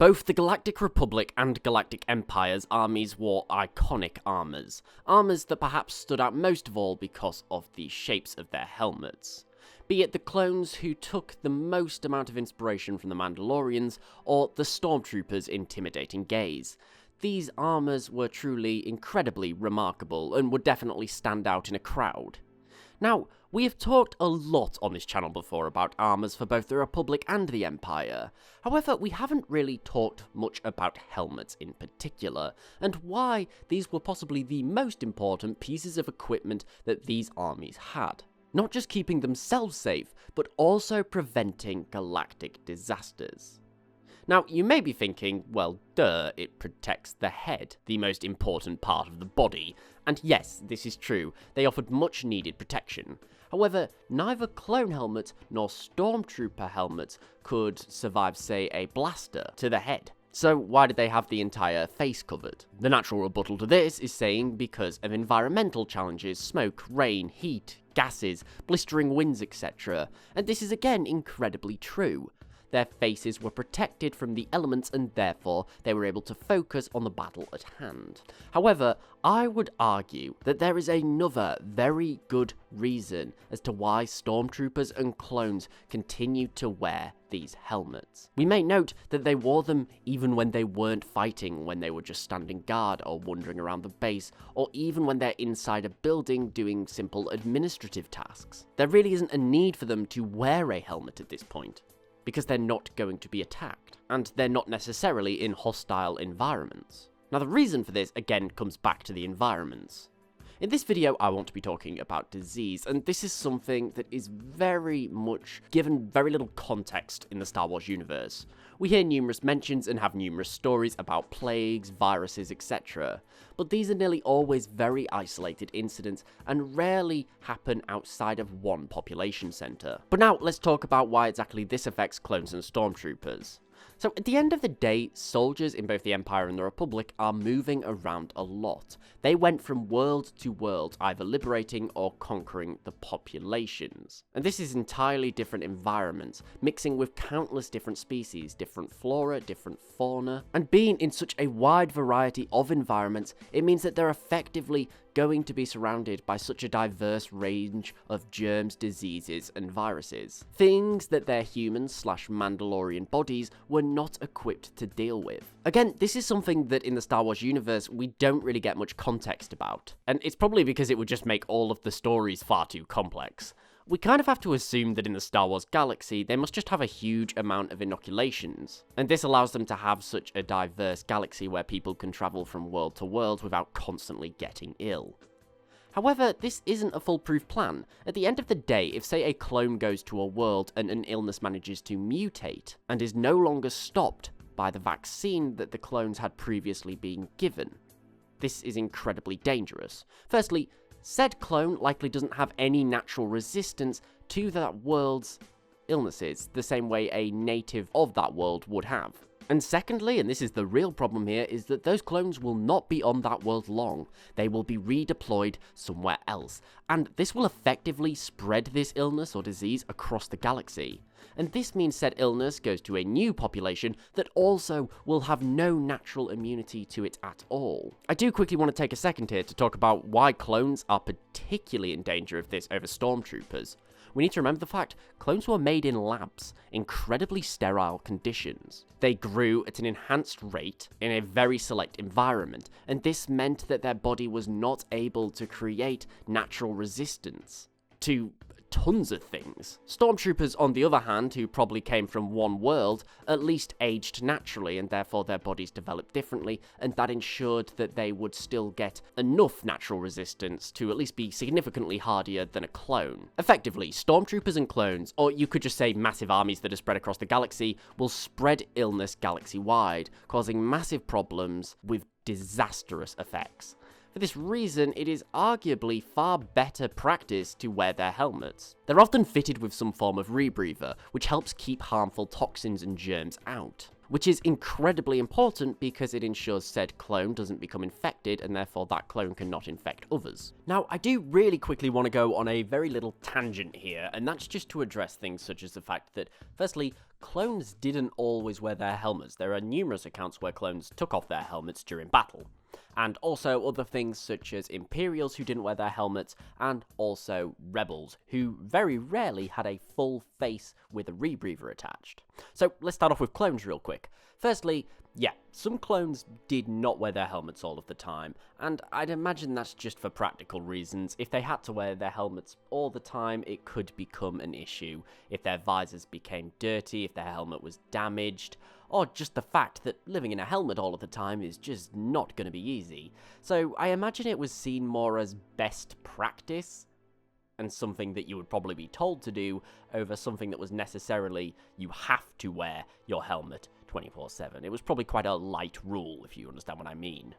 Both the Galactic Republic and Galactic Empire's armies wore iconic armors that perhaps stood out most of all because of the shapes of their helmets. Be it the clones who took the most amount of inspiration from the Mandalorians, or the stormtroopers' intimidating gaze. These armors were truly incredibly remarkable and would definitely stand out in a crowd. Now, we have talked a lot on this channel before about armors for both the Republic and the Empire. However, we haven't really talked much about helmets in particular, and why these were possibly the most important pieces of equipment that these armies had. Not just keeping themselves safe, but also preventing galactic disasters. Now, you may be thinking, well, duh, it protects the head, the most important part of the body. And yes, this is true, they offered much needed protection. However, neither clone helmets nor stormtrooper helmets could survive, say, a blaster to the head. So why did they have the entire face covered? The natural rebuttal to this is saying because of environmental challenges, smoke, rain, heat, gases, blistering winds, etc. And this is again incredibly true. Their faces were protected from the elements and therefore they were able to focus on the battle at hand. However, I would argue that there is another very good reason as to why stormtroopers and clones continued to wear these helmets. We may note that they wore them even when they weren't fighting, when they were just standing guard or wandering around the base, or even when they're inside a building doing simple administrative tasks. There really isn't a need for them to wear a helmet at this point, because they're not going to be attacked, and they're not necessarily in hostile environments. Now the reason for this again comes back to the environments. In this video I want to be talking about disease, and this is something that is very much given very little context in the Star Wars universe. We hear numerous mentions and have numerous stories about plagues, viruses, etc. But these are nearly always very isolated incidents and rarely happen outside of one population center. But now let's talk about why exactly this affects clones and stormtroopers. So at the end of the day, soldiers in both the Empire and the Republic are moving around a lot. They went from world to world, either liberating or conquering the populations. And this is entirely different environments, mixing with countless different species, different flora, different fauna. And being in such a wide variety of environments, it means that they're effectively going to be surrounded by such a diverse range of germs, diseases, and viruses. Things that their human/Mandalorian bodies were not equipped to deal with. Again, this is something that in the Star Wars universe we don't really get much context about, and it's probably because it would just make all of the stories far too complex. We kind of have to assume that in the Star Wars galaxy, they must just have a huge amount of inoculations, and this allows them to have such a diverse galaxy where people can travel from world to world without constantly getting ill. However, this isn't a foolproof plan. At the end of the day, if say a clone goes to a world and an illness manages to mutate, and is no longer stopped by the vaccine that the clones had previously been given, this is incredibly dangerous. Firstly, said clone likely doesn't have any natural resistance to that world's illnesses, the same way a native of that world would have. And secondly, and this is the real problem here, is that those clones will not be on that world long. They will be redeployed somewhere else, and this will effectively spread this illness or disease across the galaxy. And this means said illness goes to a new population that also will have no natural immunity to it at all. I do quickly want to take a second here to talk about why clones are particularly in danger of this over stormtroopers. We need to remember the fact clones were made in labs, incredibly sterile conditions. They grew at an enhanced rate in a very select environment, and this meant that their body was not able to create natural resistance to tons of things. Stormtroopers, on the other hand, who probably came from one world, at least aged naturally, and therefore their bodies developed differently, and that ensured that they would still get enough natural resistance to at least be significantly hardier than a clone. Effectively, stormtroopers and clones, or you could just say massive armies that are spread across the galaxy, will spread illness galaxy-wide, causing massive problems with disastrous effects. For this reason, it is arguably far better practice to wear their helmets. They're often fitted with some form of rebreather, which helps keep harmful toxins and germs out, which is incredibly important because it ensures said clone doesn't become infected and therefore that clone cannot infect others. Now, I do really quickly want to go on a very little tangent here, and that's just to address things such as the fact that, firstly, clones didn't always wear their helmets. There are numerous accounts where clones took off their helmets during battle. And also other things such as Imperials who didn't wear their helmets, and also Rebels, who very rarely had a full face with a rebreather attached. So let's start off with clones real quick. Firstly, yeah, some clones did not wear their helmets all of the time, and I'd imagine that's just for practical reasons. If they had to wear their helmets all the time, it could become an issue. If their visors became dirty, if their helmet was damaged, or just the fact that living in a helmet all of the time is just not going to be easy. So I imagine it was seen more as best practice, and something that you would probably be told to do, over something that was necessarily you have to wear your helmet 24/7. It was probably quite a light rule, if you understand what I mean.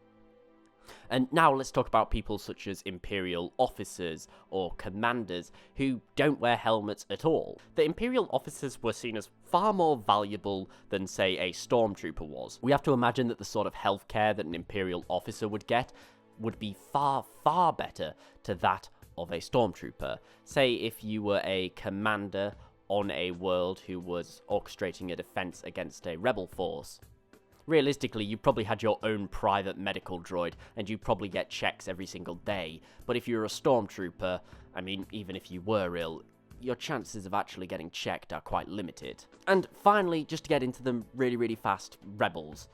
And now let's talk about people such as Imperial Officers or Commanders who don't wear helmets at all. The Imperial Officers were seen as far more valuable than, say, a stormtrooper was. We have to imagine that the sort of healthcare that an Imperial Officer would get would be far, far better to that of a stormtrooper. Say if you were a commander on a world who was orchestrating a defense against a rebel force. Realistically, you probably had your own private medical droid, and you probably get checks every single day. But if you're a stormtrooper, I mean, even if you were ill, your chances of actually getting checked are quite limited. And finally, just to get into them really, really fast, Rebels.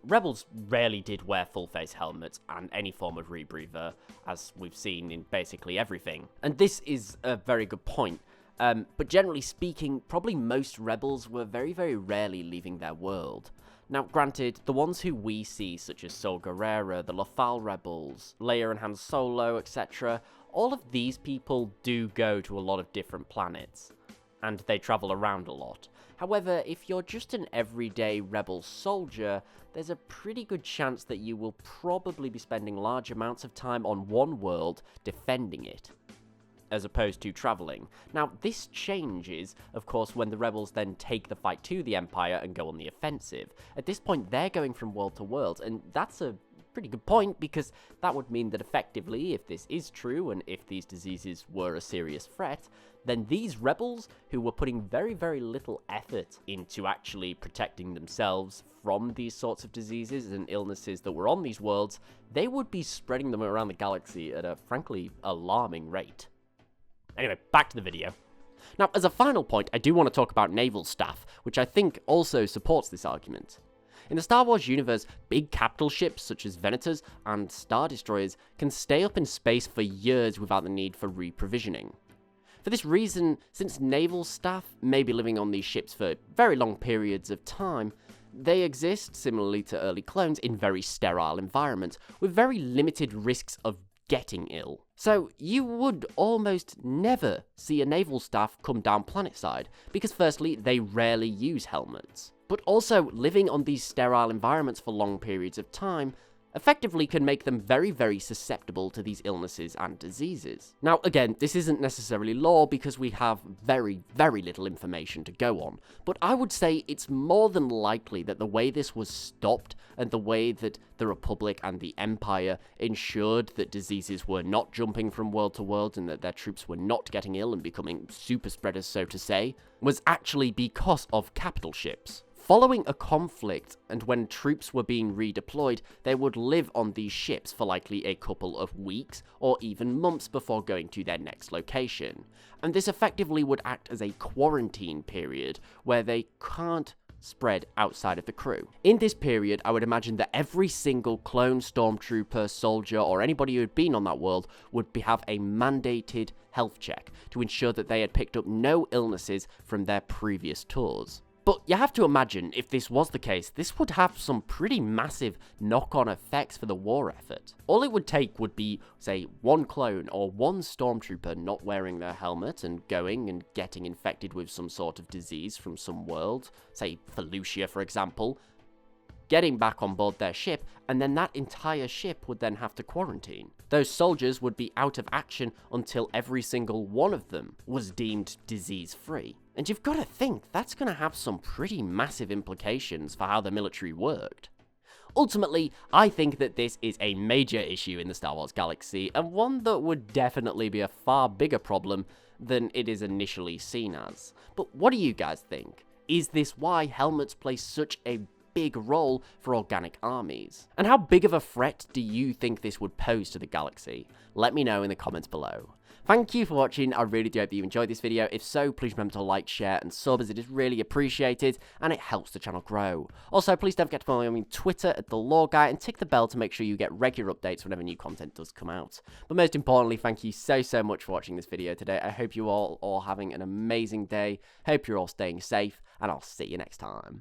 Rebels rarely did wear full-face helmets and any form of rebreather, as we've seen in basically everything. And this is a very good point. But generally speaking, probably most Rebels were very, very rarely leaving their world. Now, granted, the ones who we see, such as Saw Gerrera, the Lothal Rebels, Leia and Han Solo, etc., all of these people do go to a lot of different planets, and they travel around a lot. However, if you're just an everyday Rebel soldier, there's a pretty good chance that you will probably be spending large amounts of time on one world defending it, as opposed to travelling. Now, this changes, of course, when the Rebels then take the fight to the Empire and go on the offensive. At this point, they're going from world to world, and that's a pretty good point, because that would mean that effectively, if this is true, and if these diseases were a serious threat, then these Rebels, who were putting very, very little effort into actually protecting themselves from these sorts of diseases and illnesses that were on these worlds, they would be spreading them around the galaxy at a, frankly, alarming rate. Anyway, back to the video. Now, as a final point, I do want to talk about Naval Staff, which I think also supports this argument. In the Star Wars universe, big capital ships such as Venators and Star Destroyers can stay up in space for years without the need for reprovisioning. For this reason, since Naval Staff may be living on these ships for very long periods of time, they exist, similarly to early clones, in very sterile environments, with very limited risks of getting ill. So you would almost never see a Naval Staff come down planetside, because firstly, they rarely use helmets. But also, living on these sterile environments for long periods of time effectively can make them very, very susceptible to these illnesses and diseases. Now, again, this isn't necessarily law because we have very, very little information to go on, but I would say it's more than likely that the way this was stopped and the way that the Republic and the Empire ensured that diseases were not jumping from world to world and that their troops were not getting ill and becoming super spreaders, so to say, was actually because of capital ships. Following a conflict, and when troops were being redeployed, they would live on these ships for likely a couple of weeks or even months before going to their next location. And this effectively would act as a quarantine period where they can't spread outside of the crew. In this period, I would imagine that every single clone, stormtrooper, soldier, or anybody who had been on that world would have a mandated health check to ensure that they had picked up no illnesses from their previous tours. But you have to imagine, if this was the case, this would have some pretty massive knock-on effects for the war effort. All it would take would be, say, one clone or one stormtrooper not wearing their helmet and going and getting infected with some sort of disease from some world, say Felucia for example, getting back on board their ship, and then that entire ship would then have to quarantine. Those soldiers would be out of action until every single one of them was deemed disease-free. And you've got to think, that's going to have some pretty massive implications for how the military worked. Ultimately, I think that this is a major issue in the Star Wars galaxy, and one that would definitely be a far bigger problem than it is initially seen as. But what do you guys think? is this why helmets play such a big role for organic armies? And how big of a threat do you think this would pose to the galaxy? Let me know in the comments below. Thank you for watching. I really do hope that you enjoyed this video. If so, please remember to like, share, and sub, as it is really appreciated, and it helps the channel grow. Also, please don't forget to follow me on Twitter at @TheLawGuy, and tick the bell to make sure you get regular updates whenever new content does come out. But most importantly, thank you so much for watching this video today. I hope you all are having an amazing day. Hope you're all staying safe, and I'll see you next time.